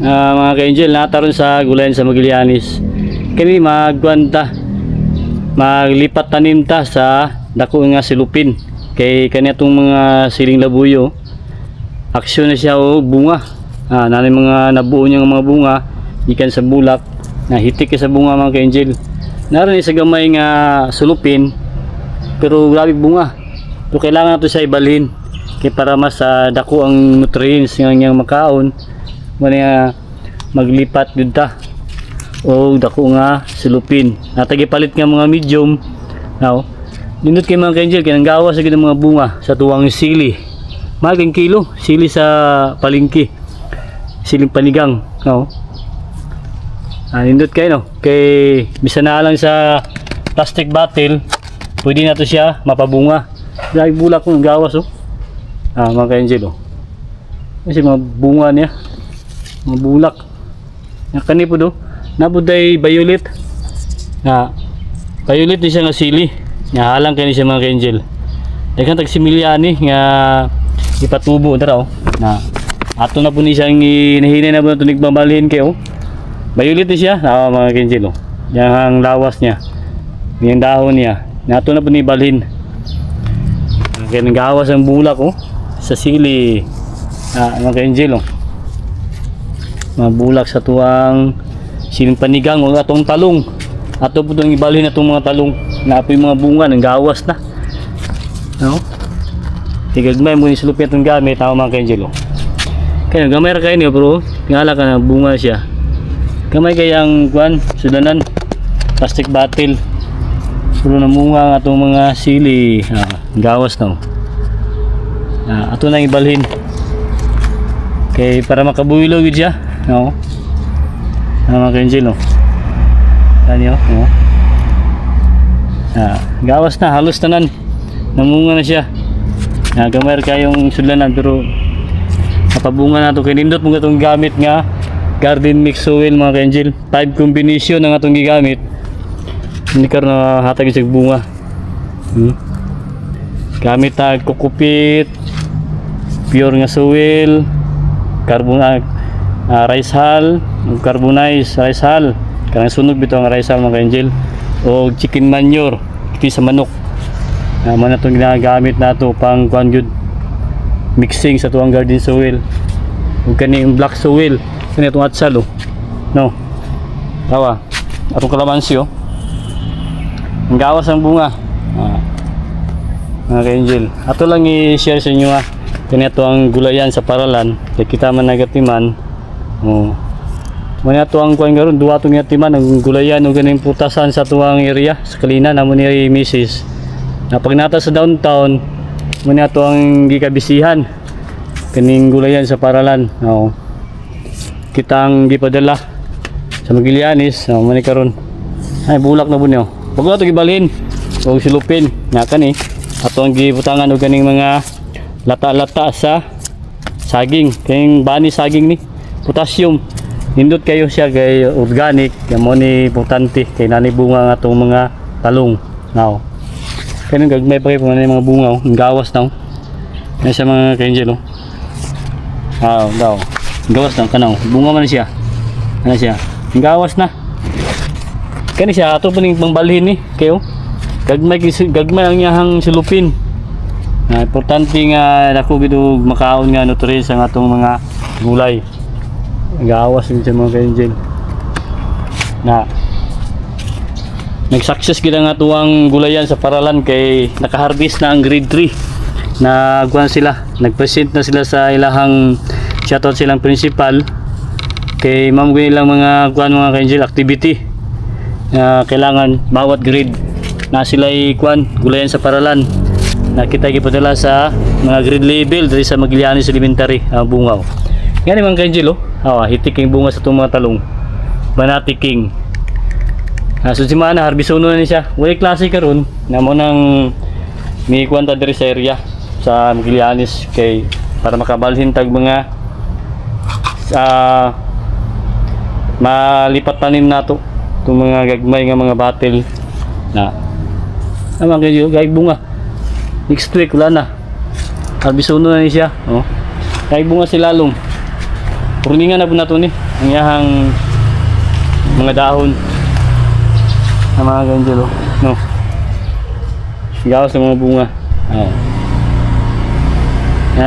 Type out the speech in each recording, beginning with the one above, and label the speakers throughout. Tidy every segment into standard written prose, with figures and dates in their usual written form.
Speaker 1: mga ka-angel, nataron sa gulayan sa Magallanes. Kini magkwanta, maglipat tanim ta sa dako nga silupin. Kay kanya tong mga siling labuyo, aksyon na siya o bunga. Nanay mga nabuo niya mga bunga ikan sa bulak, nahitik sa bunga mga ka-angel. Naroon sa gamay nga sulupin, pero grabe bunga. So kailangan nato siya ibalhin kay para mas dako ang nutrients nga niyang makaon. Muna maglipat jud ta o dako nga silupin. Natagipalit nga mga medium. Now, nindot kay mga ka-angel kay nanggawas sa mga bunga sa tuwang sili. Magang kilo sili sa palengke. Siling panigang, no. Nindot kay no. Kay bisan na lang sa plastic bottle, pwede na to siya mapabunga. Dahil bulak ko nanggawas oh. Mga ka-angel oh. Kasi mga bunga niya. Mga bulak. Nga kani po do, nabuday violet. Violet din siya nga sili. Nga halang kani siya mga ka-angel. Daghang tag similyani nga ipatubo dara oh. Ato na po ni siyang hinahinay na po na tunig mabalhin kayo. Violet din siya, mga ka-angel oh. Yang ang lawas niya. Yung dahon niya. Ato na po ni balhin. Kaya nanggawas ang bulak oh. Sa sili. Mga ka-angel oh. Mga bulak sa tuwang siling panigang o atong talong. Ato po itong ibalhin na itong mga talong na po yung mga bunga nang gawas na, no? Tigagmay mo yung sulupin itong gamit mga ka-angel kaya gamay ra kayo niyo pero tingala ka na bunga siya gamay kayang kuan sudanan plastic bottle pero namunga ang atong mga sili gawas na ato nang ibalhin kay para makabuylo gid siya, no? Mga ka-angel kanyo gawas na halos tanan namunga na siya gamay kayong sudlanan pero napabunga na ito kay nindot mo itong gamit nga garden mix soil mga ka-angel 5 combination ng atong gigamit hindi ka na hatag isang bunga gamit tag kukupit pure nga soil rice hull carbonized rice hull kanang sunog bito ang rice hull mga ka-angel o chicken manure iti sa manok man itong ginagamit nato pang kuan gyud mixing sa tuwang garden soil o kaning black soil kani itong atsal no tawa atong kalamansi ang gawas ang bunga mga ka-angel ato lang i-share sa inyo kani ito ang gulayan sa paralan kay kita man nagatiman muna ito ang kuhan garon duwa itong yatiman ang gulayan o ganing putasan sa tuwang area sa kalina na muna yung misis na pag nata sa downtown muna ito ang gikabisihan kaning gulayan sa paralan kita ang gipadala sa Magallanes muna karon ay bulak na po niyo pag ito gibalhin o silupin nga kani ato ang gibutangan o ganing mga lata-lata sa saging kayong bani saging ni potassium nindot kayo siya kay organic kaya mo ni importante kay nani bunga nga itong mga talong kaya gagmay pa kayo kung ano yung mga bunga ang gawas na yan siya mga ka-angel gawas na kanaw bunga man siya ano siya ang gawas na kani siya ato po ning pangbalhin ni kayo gagmay ang iyahang silupin importante nga dako gid makaon nga nutrients ang atong mga gulay gawas din sa mga ka-angel nag-success gid ang atuang gulayan sa paralan kay naka-harvest na ang grade 3 na kuan sila nag-present na sila sa ilahang shoutout silang principal kay ma'am ko ilang mga kuan mga ka-angel activity na kailangan bawat grade na sila kuan gulayan sa paralan na kita gipadala sa mga grade level diri sa Magallanes Elementary bungaw yan mga ka-angel hitik yung bunga sa itong mga talong banati king so si mana harbisono na siya wala klase karon na mo nang may kwanta diri sa area sa Magallanes kay para makabalhin tag mga malipat tanim nato itong mga gagmay nga mga battle na mga ka-angel gayag bunga next week wala na harbisono na siya gayag bunga si lalong Pruningan na po na ito ni. Ang iyahang mga dahon. Ang mga ganyan, no. Gawas ng mga bunga. Oh.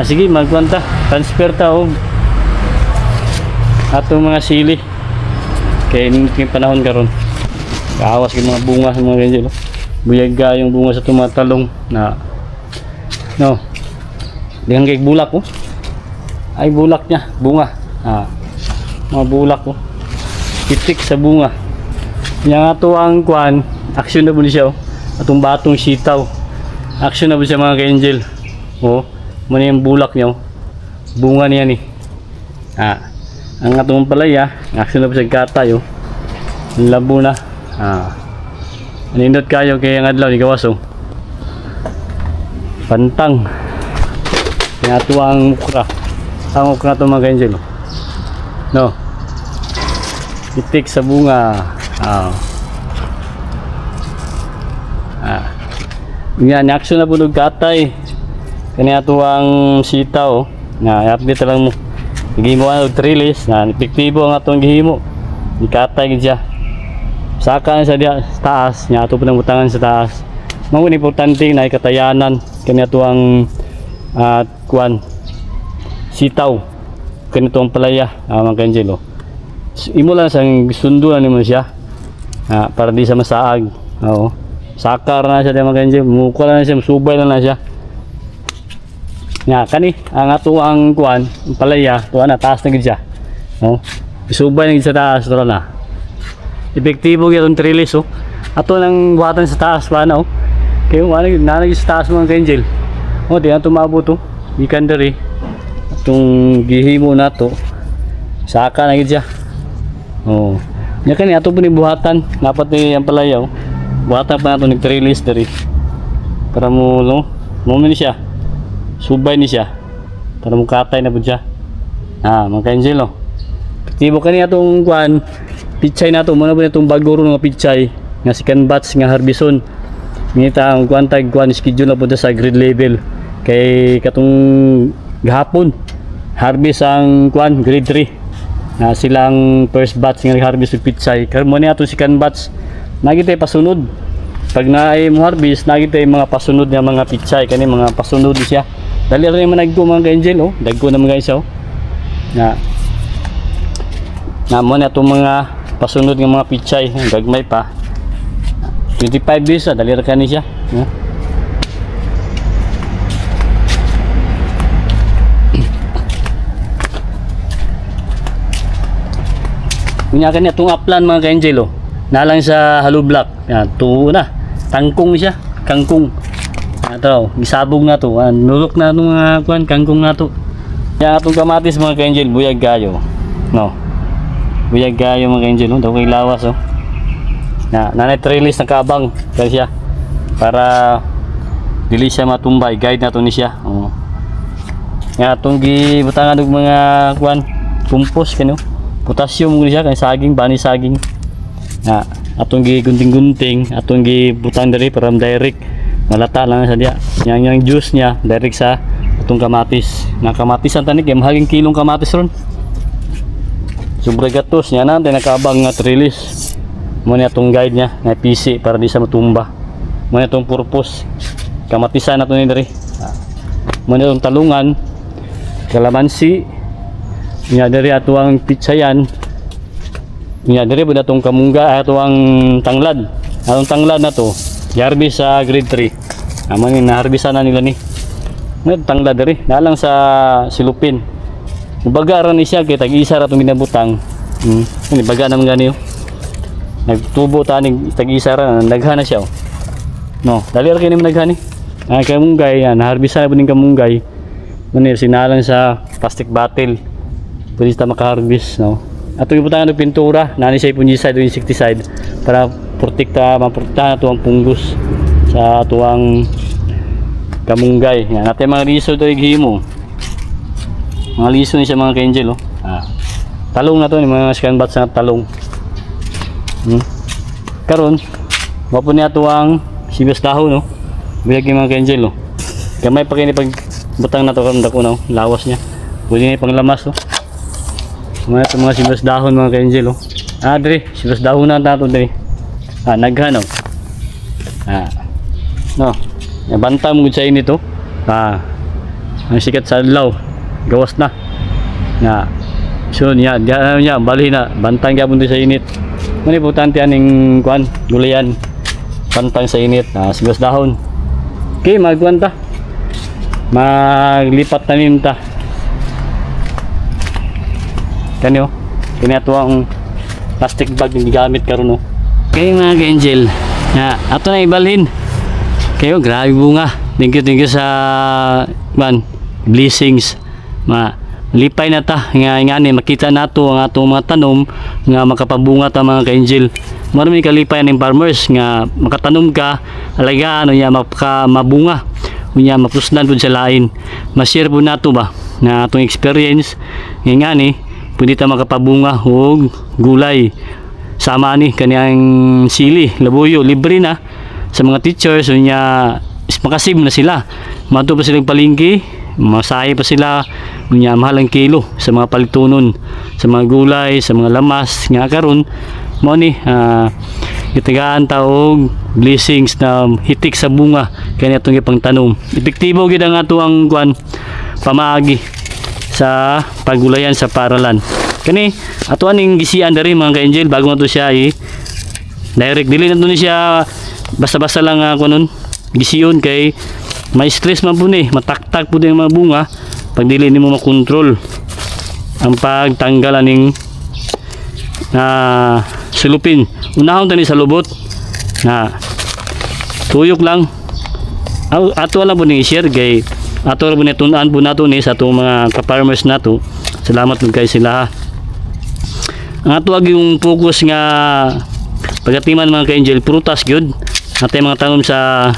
Speaker 1: Sige, magkwanta. Transfer ta og atong mga sili. Kaya yung panahon karon. Gawas yung mga bunga ng mga ganyan. Buyaga yung bunga sa tumatalong na no. Dengan kay bulak ko. Ay bulak niya, bunga. Mga bulak ko. Itik sa bunga. Yang ato ang kuan, action na po siya. Atong batong sitaw. Action na po siya mga ka-angel. Muna yung bulak niya. Bunga niya ni. Ang atong palaya, action na po siya katay. Ang labo na. Nindot kayo kaya ang adlaw ni gawas. Pantang. Yung ato ang mukra. Ang mukra ito mga ka-angel. No. Itik sa bunga. Yan, action na po ng katay. Kanya ito ang sitaw. I-update lang mo. Gihimo ang trellis. Epektibo ang atong gihimo. Ikatay siya. Saka na sa taas. Nya ito po ng butangan sa taas. Mga importante na ikatayanan. Kanya ito ang kuan. Sitaw. Kanya ito ang palaya. Mga kanjelo. Imo lang sang sundulan nimo siya. Para di sa masaag. Oo. Sakar na siya mga kanjelo. Mukha na siya. Subay na siya. Nga kani ang ato ang kuan palaya tuwa na taas na gid siya. Isubay na gid sa taas tuwa na. Epektibo gyud ang trellis Ato nang buhatan sa taas pa na Kay wala gid sa taas mga ka-angel. Di na tumabot ikan diri. Atong gihimo nato. Saka na gid siya. Nya kani ato po ni buhatan dapat ni ang palaya buhatan pa nato ni trellis diri. Para mo ni siya. Subay ni siya para mukatay na po siya. Mga ka-angel epektibo kani atong kuan pichay nato muna po itong baguro nga pichay nga second batch nga harbison ngita ang kuan tag kuan schedule na po sa grade level kay katong gahapon harvest ang kuan grade 3 silang first batch nga harvest og pichay karon mo ni atong second batch nagitay pasunod pag naay mo harvest nagitay mga pasunod nga mga pichay kani mga pasunod siya. Dali rin naman nagko mga ka-angel dagko na mga isa mo na itong mga pasunod ng mga pichay gagmay pa 25 days dali rin kani siya kunya kani itong upland mga ka-angel nalang sa hollow block tuo na tangkong siya kangkong ito, isabog na to. Nulok na itong mga kuan, kangkong na to. Yan itong kamatis mga ka-angel, buyag gayo. No. Buyag gayo mga ka-angel, daw kay lawas nanay trellis na kabang kaya siya. Para dili siya matumbay, guide na to ni siya. Yan itong gibutangan ng mga kuan, compost kano. Potassium mo siya, kaya saging, bani saging. Atong gigunting-gunting, atong gibutang diri para direct. Malata lang sa dia. Yang juice niya direct sa atong kamatis. Kamatis ang tanig, mahaging kilong kamatis ron. Sobra gatos niya na, nakabang nga trellis. Muna itong guide niya, na PC para di sa matumba. Muna itong purpose. Kamatisan na ito ni dari. Muna itong talungan, kalamansi. Nga dari ato ang pitsayan. Nga dari po na itong kamungga, ato ang tanglad. Atong tanglad na to harvest sa grade 3. Amon na harvestan na nila ni. May tanglad diri, nalang sa silupin. Baga ra ni siya kay tag-isa ra tong ginabutang. Ni baga naman gani Nagtubo ta ning tag-isa ra naghan na siya. No, dali ra kini naghani. Kamunggay na-harvestan na ning kamunggay. Manir sinalang sa plastic bottle. Pwede ta maka-harvest, no. Ato gibutangan og pintura, nani siya fungicide o insecticide para maprotektahan ato ang punggos sa atuang kamunggay. Yan natin mga liso ito himo. Mga liso ni siya mga ka-angel Talong na to ni mga scan bats na talong. Karon wapo ni ato ang sibuyas dahon Biyag yung mga ka-angel Kamay pa kini pag butang na to karon dako lawas niya. Pwede ni panglamas mga sibas dahon mga ka-angel oh. Dre, sibas dahon na nato dre. Naghan oh. No. Banta mo gud sa init oh. Ang sikat sa adlaw. Gawas na. So diyan bali na bantang gyapon sa init. Mani importante aning kuan, gulayan. Bantang sa init, sibas dahon. Okay, magkuan ta. Maglipat tanim ta. Kanyo, kini ato ang plastic bag ni gamit karon no. Okay mga ka-angel, ato na ibalhin. Kayo grabe bunga. Thank you sa blessings. Lipay na ta nga ni makita nato ang atong mga tanom nga makapabunga ta mga ka-angel. Marami kalipay ning farmers nga makatanom ka, alagaan unya mabunga. Unya mapusdan pud sa lain. Ma-share pud nato ba na atong experience nga ni pwede ta makapabunga og gulay. Sama ni kaniyang sili, labuyo, libre na sa mga teachers unya makasib na sila. Mato pa silang palingki, masahe pa sila unya mahal ang kilo sa mga palitunon, sa mga gulay, sa mga lamas nga karon mo ni itagaan ta og blessings na hitik sa bunga kani atong ipangtanom. Epektibo gid ang ato ang kuan pamaagi sa pagulayan sa paralan. Kani ato aning gisian diri mga ka-angel bago nato siya direct dili nato ni siya basta-basta lang kunon gisiyon kay may stress man po ni mataktak po din mga bunga pag dili nimo makontrol ang pagtanggal aning sulupin. Unahon tani sa lubot tuyok lang ato lang po ni i-share kay ato ra po ni tun-an po nato ni sa atong mga ka-farmers nato. Salamat po kay sila. Ang ato yung focus nga pagatiman mga ka-angel prutas gyud natay mga tanom sa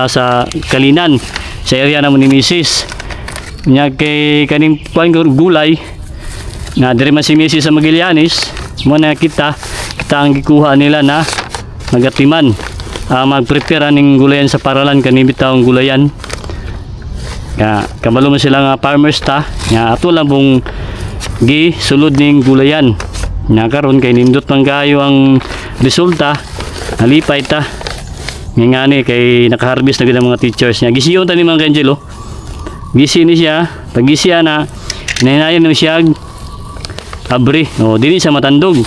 Speaker 1: sa Kalinan sa area namon ni Mrs. Nya kay kaning kuan gulay na diri man si Mrs. sa Magallanes mo na kita ang gikuha nila na magatiman mag-prepare ning gulayan sa paralan kani bitawng gulayan. Kabalo man sila nga farmers ta nya ato lang bong gi sulod ning gulayan. Nya karon kay nindot man kayo ang resulta nalipay ta nga ni kay naka-harvest na gid ang mga teachers nya. Gisiyon ta ni mga ka-angel oh. Gisi ni siya, pag gisi na hinahinayan ni siya abri. Dili sa matandog.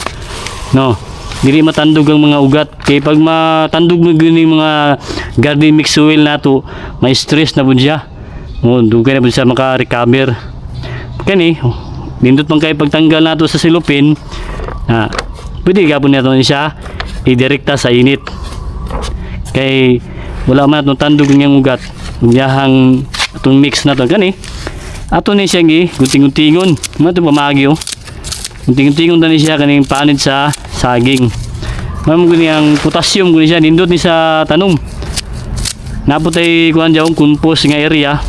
Speaker 1: No. Dili matandog ang mga ugat kay pag matandog mo gini mga garden mix soil nato, may stress na pud siya. Dugay na pud siya maka-recover. Kani nindot man kay pagtanggal nato sa silupin. Pwede gapon nato ni siya idirekta sa init. Kay wala man atong tandog ng ugat unyahang atong mix na to kani ato ni siya gi gunting-guntingon mo to pamagi oh gunting-guntingon ta ni siya kaning panid sa saging mamo guni ang potassium guni siya nindot ni sa tanom naputay kuan jaw compost nga area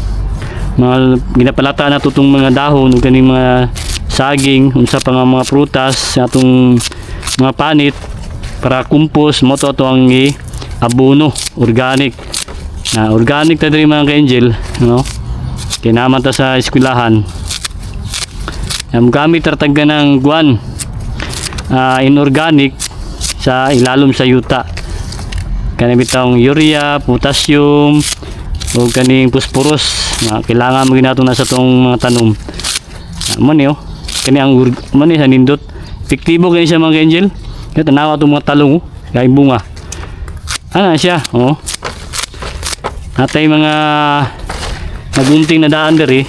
Speaker 1: mga ginapalata na tutong mga dahon ug kaning mga saging unsa pa nga mga prutas atong mga panit para compost mo to ang abono organic organic ta diri mga ka-angel no kinaman ta sa eskwelahan gamit tataggan ng guan inorganic sa ilalom sa yuta kani bitawng urea, potassium o kaning phosphorus kailangan mo ginato na sa tong mga tanom mo ni kani ang mo ni sa nindot epektibo kani siya mga ka-angel kaya tanawa itong mga talong kay bunga siya natay mga nagunting na daan diri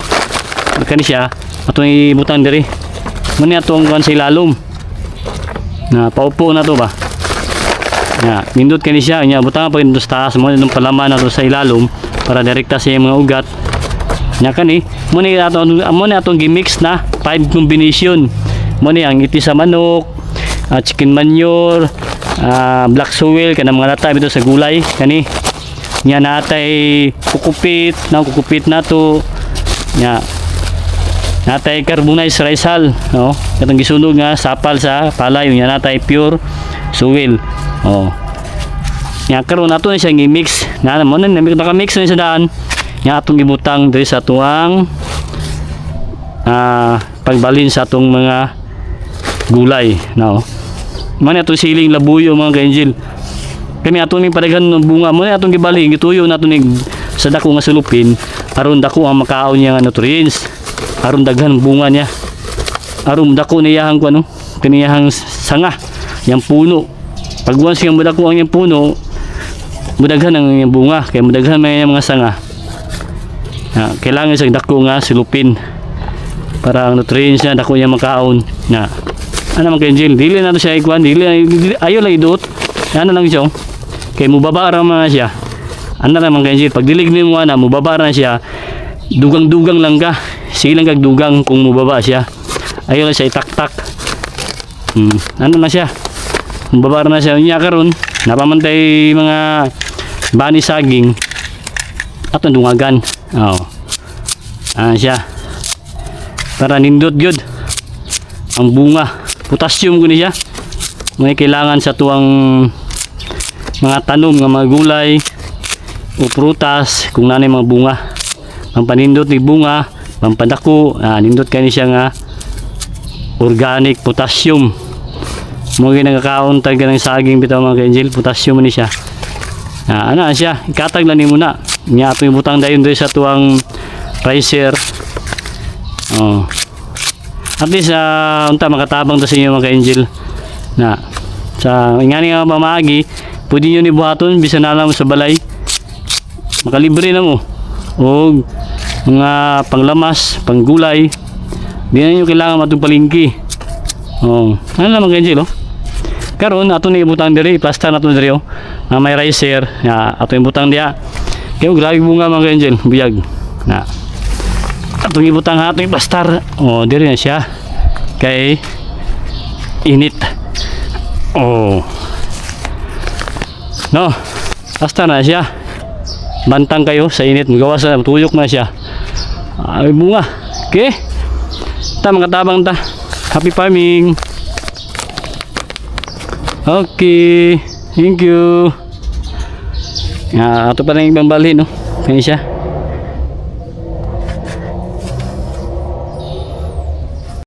Speaker 1: kani siya atong ibutang diri muni atong kuan sa ilalom na paupo na to ba nindot kani siya nya butang pa sa taas mo nung palaman na to sa ilalom para direkta sa mga ugat nya kani muni atong gimix na 5 combination muni ang iti sa manok chicken manure black soil kanang mga lata bito sa gulay kani nya natay kukupit nato nya natay carbonized rice hull katong gisunog nga sapal sa palay nya natay pure soil nya karon nato na siya gi-mix mo na naka-mix na sa daan nya atong gibutang diri sa tuang pagbalin sa atong mga gulay no. Man atong siling labuyo mga ka-angel. Kani atong ning padaghan ng bunga mo atong gibali gituyo nato ning sa dako nga sulupin aron dako ang makaon niya nga nutrients. Aron daghan bunga niya. Aron dako niyahang kuno kaniyahang sanga yang puno. Pag once nga madako ang yang puno, mudaghan ang yang bunga kay mudaghan may mga sanga. Kailangan sa dako nga sulupin para ang nutrients niya dako niya makaon na. Ano man ka-angel, dili na to siya ikuan, dili ayo lang idot. Ano lang siya. Kay mubaba ra man siya. Ano lang man ka-angel, pag dilig nimo ana mubaba ra siya. Dugang-dugang lang ka. Sige lang kag dugang kung mubaba siya. Ayo lang siya itaktak. Ano na siya? Mubaba ra na siya unya karon. Napamantay mga bani saging. Atong dungagan. Oh. Siya. Para nindot gyud ang bunga. Potassium guni siya. May kailangan sa tuwang mga tanom nga mga gulay o prutas kung nanay mga bunga. Pampanindot ni bunga, pampadako, nindot kani siya nga organic potassium. Mo ginagakaon tag ng saging bitaw mga ka-angel, potassium ni siya. Ana siya, ikatag lang nimo na. Nya ato ibutang dayon diri sa tuwang ricer. Oh. At least unta makatabang to sa inyo mga ka-angel. Na sa ingani nga mamagi, pwede niyo ni buhaton bisan na lang sa balay. Makalibre na mo. O mga panglamas, panggulay. Di na nyo kailangan matong palingki. Oh, ano naman ka-angel oh. Karon ato ni ibutang diri, plaster na to diri oh. May ricer, ato ibutang diya. Kaya grabe bunga mga ka-angel, buyag. Na. Ato ibutang ato plaster. Oh, diri na siya. Kay init. Oh. No. Plaster na siya. Bantang kayo sa init, magawas na tuyok na siya. Ay bunga. Okay? Ta mga tabang ta. Happy farming. Okay, thank you. Ato pa rin ibang balhin, no? Kaya siya.